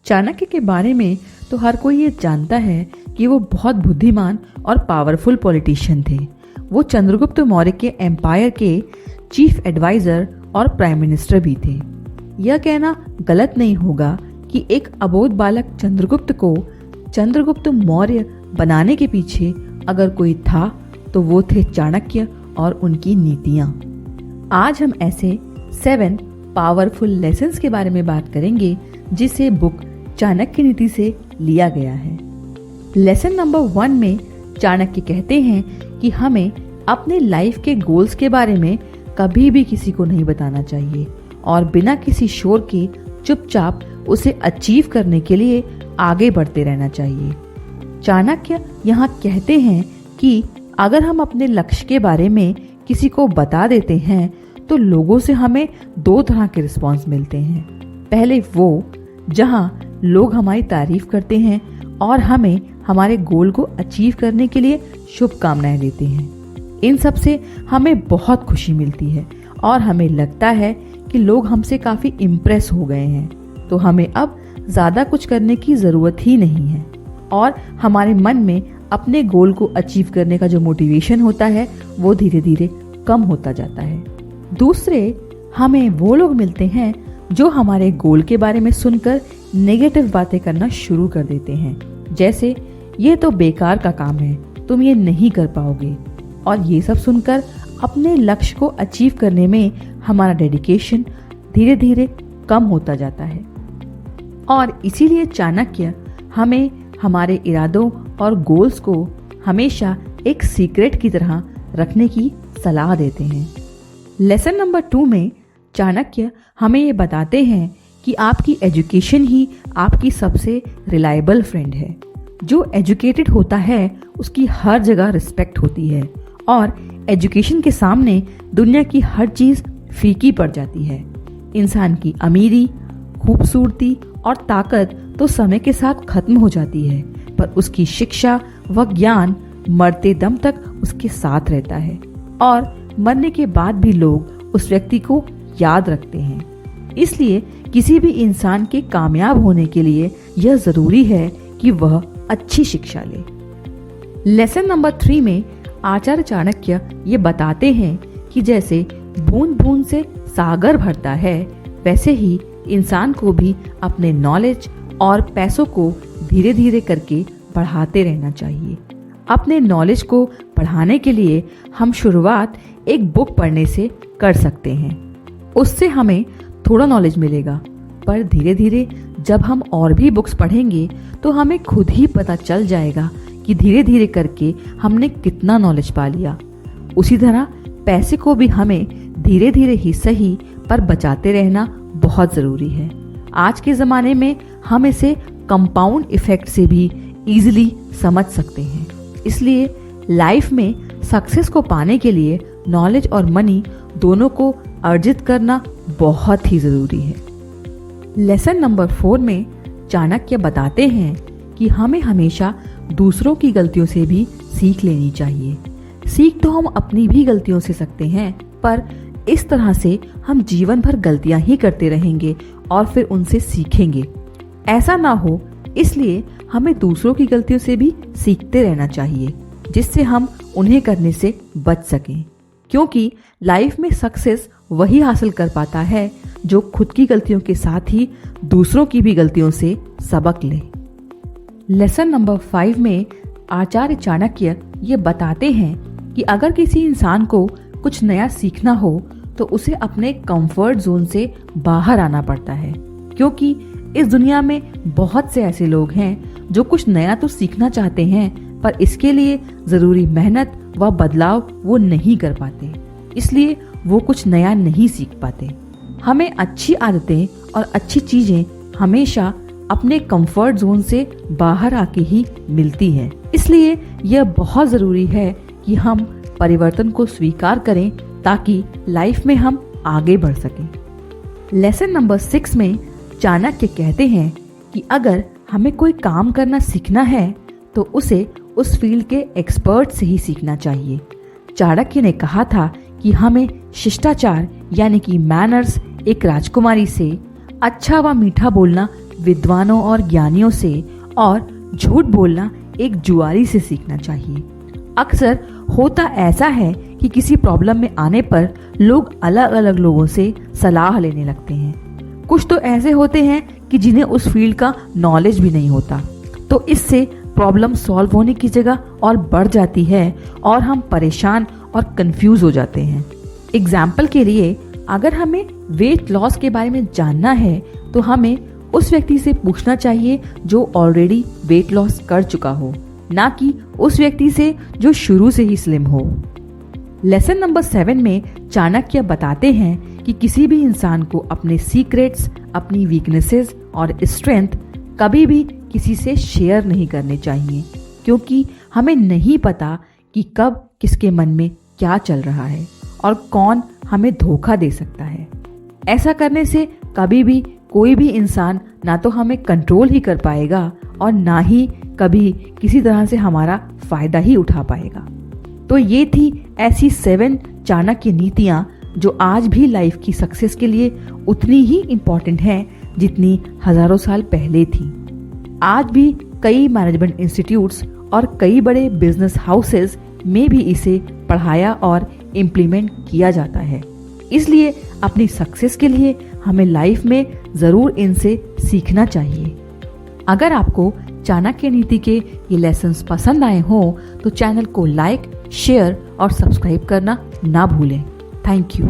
चाणक्य के बारे में तो हर कोई ये जानता है कि वो बहुत बुद्धिमान और पावरफुल पॉलिटिशियन थे। वो चंद्रगुप्त मौर्य के एम्पायर के चीफ एडवाइजर और प्राइम मिनिस्टर भी थे। यह कहना गलत नहीं होगा कि एक अबोध बालक चंद्रगुप्त को चंद्रगुप्त मौर्य बनाने के पीछे अगर कोई था तो वो थे चाणक्य और उनकी नीतियां। आज हम ऐसे 7 पावरफुल लेसन्स के बारे में बात करेंगे जिसे बुक चाणक्य नीति से लिया गया है। लेसन नंबर 1 में चाणक्य कहते हैं कि हमें अपने लाइफ के गोल्स के बारे में कभी भी किसी को नहीं बताना चाहिए और बिना किसी शोर के चुपचाप उसे अचीव करने के लिए आगे बढ़ते रहना चाहिए। चाणक्य यहाँ कहते हैं कि अगर हम अपने लक्ष्य के बारे में किसी को बता देते हैं तो लोगों से हमें 2 तरह के रिस्पॉन्स मिलते हैं। पहले वो जहाँ लोग हमारी तारीफ करते हैं और हमें हमारे गोल को अचीव करने के लिए शुभकामनाएं देते हैं। इन सब से हमें बहुत खुशी मिलती है और हमें लगता है कि लोग हमसे काफी इम्प्रेस हो गए हैं, तो हमें अब ज्यादा कुछ करने की जरूरत ही नहीं है और हमारे मन में अपने गोल को अचीव करने का जो मोटिवेशन होता है वो धीरे धीरे कम होता जाता है। दूसरे हमें वो लोग मिलते हैं जो हमारे गोल के बारे में सुनकर नेगेटिव बातें करना शुरू कर देते हैं, जैसे ये तो बेकार का काम है, तुम ये नहीं कर पाओगे। और ये सब सुनकर अपने लक्ष्य को अचीव करने में हमारा डेडिकेशन धीरे धीरे कम होता जाता है। और इसीलिए चाणक्य हमें हमारे इरादों और गोल्स को हमेशा एक सीक्रेट की तरह रखने की सलाह देते हैं। लेसन नंबर 2 में चाणक्य हमें ये बताते हैं कि आपकी एजुकेशन ही आपकी सबसे रिलायबल फ्रेंड है। जो एजुकेटेड होता है उसकी हर जगह रिस्पेक्ट होती है और एजुकेशन के सामने दुनिया की हर चीज फीकी पड़ जाती है। इंसान की अमीरी, खूबसूरती और ताकत तो समय के साथ खत्म हो जाती है, पर उसकी शिक्षा व ज्ञान मरते दम तक उसके साथ रहता है और मरने के बाद भी लोग उस व्यक्ति को याद रखते हैं। इसलिए किसी भी इंसान के कामयाब होने के लिए यह जरूरी है कि वह अच्छी शिक्षा ले। लेसन नंबर 3 में आचार्य चाणक्य ये बताते हैं कि जैसे बूंद बूंद से सागर भरता है, वैसे ही इंसान को भी अपने नॉलेज और पैसों को धीरे धीरे करके बढ़ाते रहना चाहिए। अपने नॉलेज को बढ़ाने के लिए हम शुरुआत एक बुक पढ़ने से कर सकते हैं। उससे हमें थोड़ा नॉलेज मिलेगा, पर धीरे धीरे जब हम और भी बुक्स पढ़ेंगे तो हमें खुद ही पता चल जाएगा कि धीरे धीरे करके हमने कितना नॉलेज पा लिया। उसी तरह पैसे को भी हमें धीरे धीरे ही सही पर बचाते रहना बहुत ज़रूरी है। आज के ज़माने में हम इसे कंपाउंड इफेक्ट से भी इजीली समझ सकते हैं। इसलिए लाइफ में सक्सेस को पाने के लिए नॉलेज और मनी दोनों को अर्जित करना बहुत ही ज़रूरी है। लेसन नंबर 4 में चाणक्य बताते हैं कि हमें हमेशा दूसरों की गलतियों से भी सीख लेनी चाहिए। सीख तो हम अपनी भी गलतियों से सकते हैं, पर इस तरह से हम जीवन भर गलतियां ही करते रहेंगे और फिर उनसे सीखेंगे। ऐसा ना हो, इसलिए हमें दूसरों की गलतियों से भी सीखते रहना चाहिए, जिससे हम उन्हें करने से बच सकें। क्योंकि लाइफ में सक्सेस वही हासिल कर पाता है जो खुद की गलतियों के साथ ही दूसरों की भी गलतियों से सबक ले। लेसन नंबर 5 में आचार्य चाणक्य ये बताते हैं कि अगर किसी इंसान को कुछ नया सीखना हो तो उसे अपने कंफर्ट जोन से बाहर आना पड़ता है, क्योंकि इस दुनिया में बहुत से ऐसे लोग हैं जो कुछ नया तो सीखना चाहते हैं, पर इसके लिए जरूरी मेहनत व बदलाव वो नहीं कर पाते, इसलिए वो कुछ नया नहीं सीख पाते। हमें अच्छी आदतें और अच्छी चीजें हमेशा अपने कंफर्ट जोन से बाहर आके ही मिलती हैं। इसलिए यह बहुत जरूरी है कि हम परिवर्तन को स्वीकार करें ताकि लाइफ में हम आगे बढ़ सकें। लेसन नंबर 6 में चाणक्य कहते हैं कि अगर हमें कोई काम करना सीखना है तो उसे उस फील्ड के एक्सपर्ट से ही सीखना चाहिए। चाणक्य ने कहा था कि हमें शिष्टाचार यानी कि मैनर्स एक राजकुमारी से, अच्छा व मीठा बोलना विद्वानों और ज्ञानियों से और झूठ बोलना एक जुआरी से सीखना चाहिए। अक्सर होता ऐसा है कि किसी प्रॉब्लम में आने पर लोग अलग अलग लोगों से सलाह लेने लगते हैं। कुछ तो ऐसे होते हैं कि जिन्हें उस फील्ड का नॉलेज भी नहीं होता, तो इससे प्रॉब्लम सॉल्व होने की जगह और बढ़ जाती है और हम परेशान और कंफ्यूज हो जाते हैं। एग्जाम्पल के लिए, अगर हमें वेट लॉस के बारे में जानना है तो हमें उस व्यक्ति से पूछना चाहिए जो ऑलरेडी वेट लॉस कर चुका हो, ना कि उस व्यक्ति से जो शुरू से ही स्लिम हो। लेसन नंबर 7 में चाणक्य बताते हैं कि किसी भी इंसान को अपने सीक्रेट्स, अपनी वीकनेसेस और स्ट्रेंथ कभी भी किसी से शेयर नहीं करने चाहिए, क्योंकि हमें नहीं पता कि कब किसके मन में क्या चल रहा है और कौन हमें धोखा दे सकता है। ऐसा करने से कभी भी कोई भी इंसान ना तो हमें कंट्रोल ही कर पाएगा और ना ही कभी किसी तरह से हमारा फायदा ही उठा पाएगा। तो ये थी ऐसी 7 चाणक्य नीतियां जो आज भी लाइफ की सक्सेस के लिए उतनी ही इम्पोर्टेंट हैं जितनी हजारों साल पहले थी। आज भी कई मैनेजमेंट इंस्टीट्यूट्स और कई बड़े बिजनेस हाउसेस में भी इसे पढ़ाया और इम्प्लीमेंट किया जाता है। इसलिए अपनी सक्सेस के लिए हमें लाइफ में ज़रूर इनसे सीखना चाहिए। अगर आपको चाणक्य नीति के ये लेसन्स पसंद आए हों तो चैनल को लाइक, शेयर और सब्सक्राइब करना ना भूलें। Thank you.